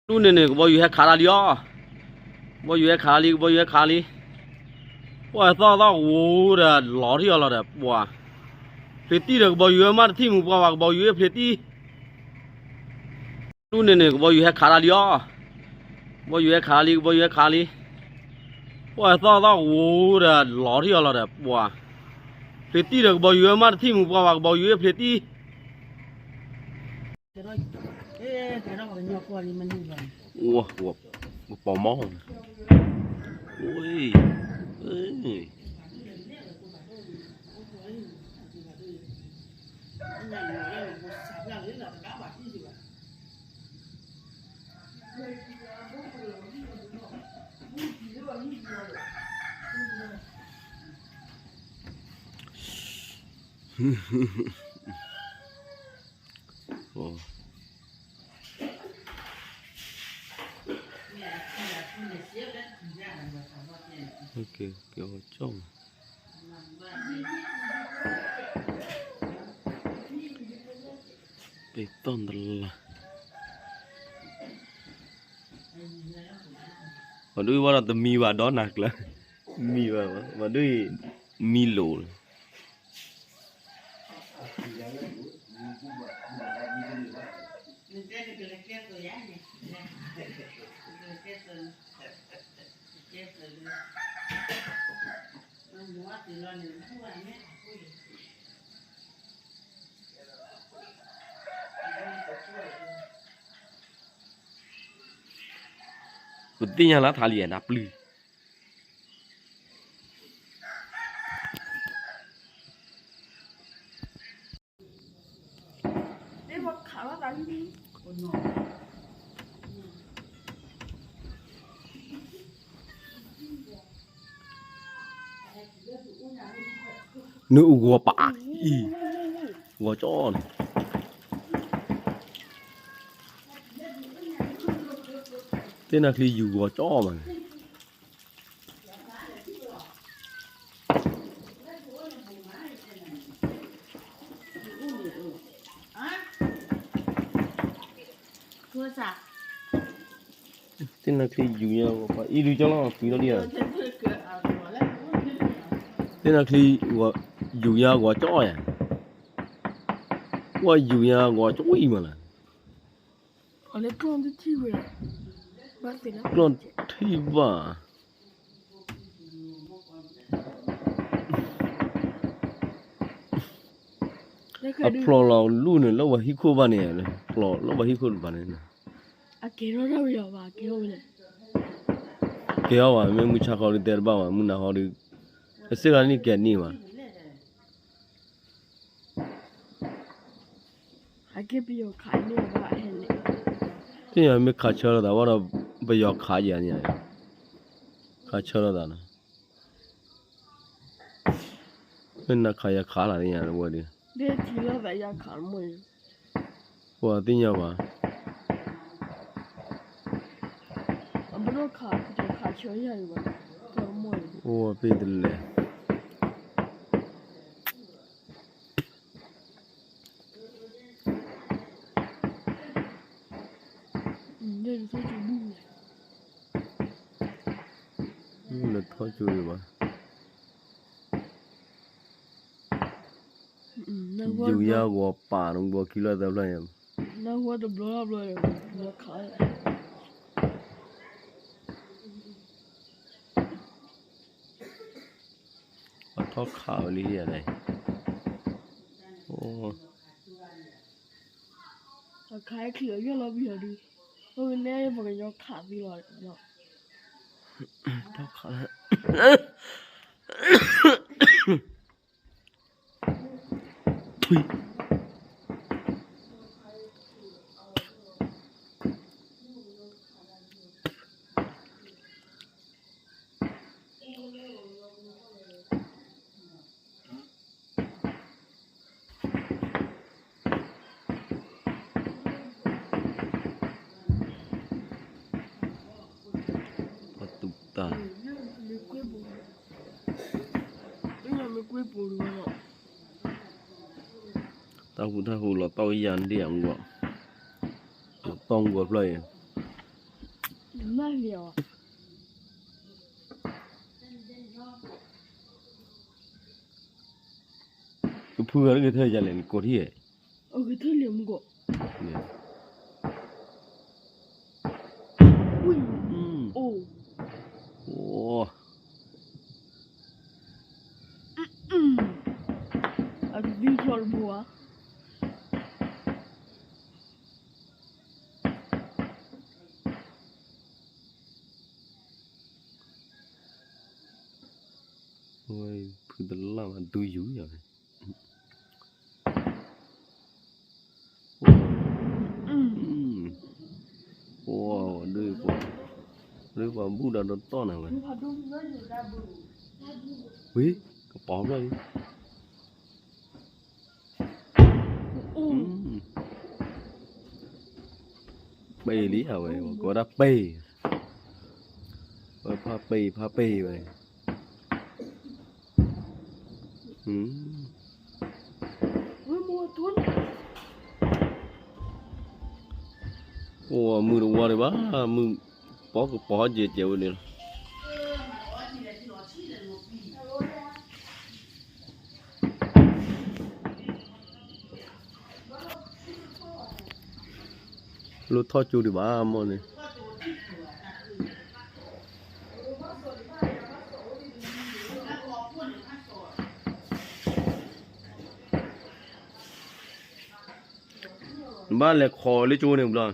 นู่นเนี่ยบ่อยู่ให้ขาลีอ๋อบ่อยู่ให้ขาลีบ่อยู่ให้ขาลีว่าซ้อโอ้เด้อหล่อที่อะไรเด้อบัวเพลตี้เด้อบ่อยู่มาที่มึงว่าบ่อยู่เพลตี้นู่นเนี่ยบ่อยู่ให้ขาลีอ๋อบ่อยู่ให้ขาลีบ่อยู่ให้ขาลีว่าซ้อโอ้เด้อหล่อที่อะไรเด้อบัวเพลตี้เด้อบ่อยู่มาที่มึงว่าบ่อยู่เพลตี้โอ้โหปอมองโอ้ยเอ้ยโอ้โอเคเกี่ยวจ้องไปต้นตละมาด้วยว่าเราจะมีว่าดอนหนักละมีว่ามาด้วยมีโหลกุฏิยังละทาลีนับลือนึกวัวป่าอีวัวจ้อนเต้นนักลีอยู่วัวจ้อมันเต้นนักลีอยู่เนี่ยว่าอีดูจังละปีละเนี่ยเต้นนักลีว่าอยู่เนี่ยวัวจ้อ呀ว่าอยู่เนี่ยวัวจ้อยมาละอะไรกล้องที่เวลาบ้านเสร็จแล้ว กลอนที่ว่าอัพโหลดเราลู่เนี่ยเราว่าฮิโคบ้านเนี่ยเลยโหลดเราว่าฮิโคบ้านเนี่ยอะเกล้เราอย่าว่าเกล้เลยเกี่ยวว่าไม่มุชาเขาเลยเดินบ้าว่ามุนาเขาเลยเสียกันนี่แกนี่ว่าอะเกไปอยู่ขายเนี่ยว่าเห็นเลยที่ยังไม่ขาดเชื้อแล้วว่าเราไปยอกขาอย่างเนี้ยขาดเชื้อแล้วนะเป็นนักขายขาอะไรเนี่ยว่าดิเดี๋ยวทีละแบบอยากขายมั้ยว่าที่เนี่ยว่าอันเป็นว่าขายเฉยๆอยู่ว่าขายมั้ยโอ้เป็นเดลเลยเดี๋ยวจะจูบูเลยท้อจุยว่าอยู่ยาวกว่าป่าลงกว่ากิโลเท่าไหร่น่าว่าจะบล็อกเลยนะขายว่าท้อขาวลีอะไรโอ้ขายเขียวเยอะแล้วพี่ดูวันนี้บอกว่าอยากขายพี่หรอเนาะท้อขาวทุยตาตาหูเราเต้ายันเดียงกว่าต้องกว่าเลย那了， ဖူရကထဲကြလဲကိုထီရဲ့ 我给他领过，喂，哦， โอ้ 啊，你说了不啊？ ဟိုဖူဒလာမဒူယူရပဲ โอ้ด้วยกว่าบูดาโดนต้อนนะเว้ย 你怕东西那有点不？ เฮ้ยกระป๋องเลย 哦， เปย์ลิอ่ะเว้ยก็ได้เปย์พาเปย์เว้ย我没吞， โอ้มือวัวเลยบ้ามือปอเจียวเนี่ยรถทอดจูดิบ้ามันเนี่ยบ้านเล็กคอเลยจูเนี่ยบ้า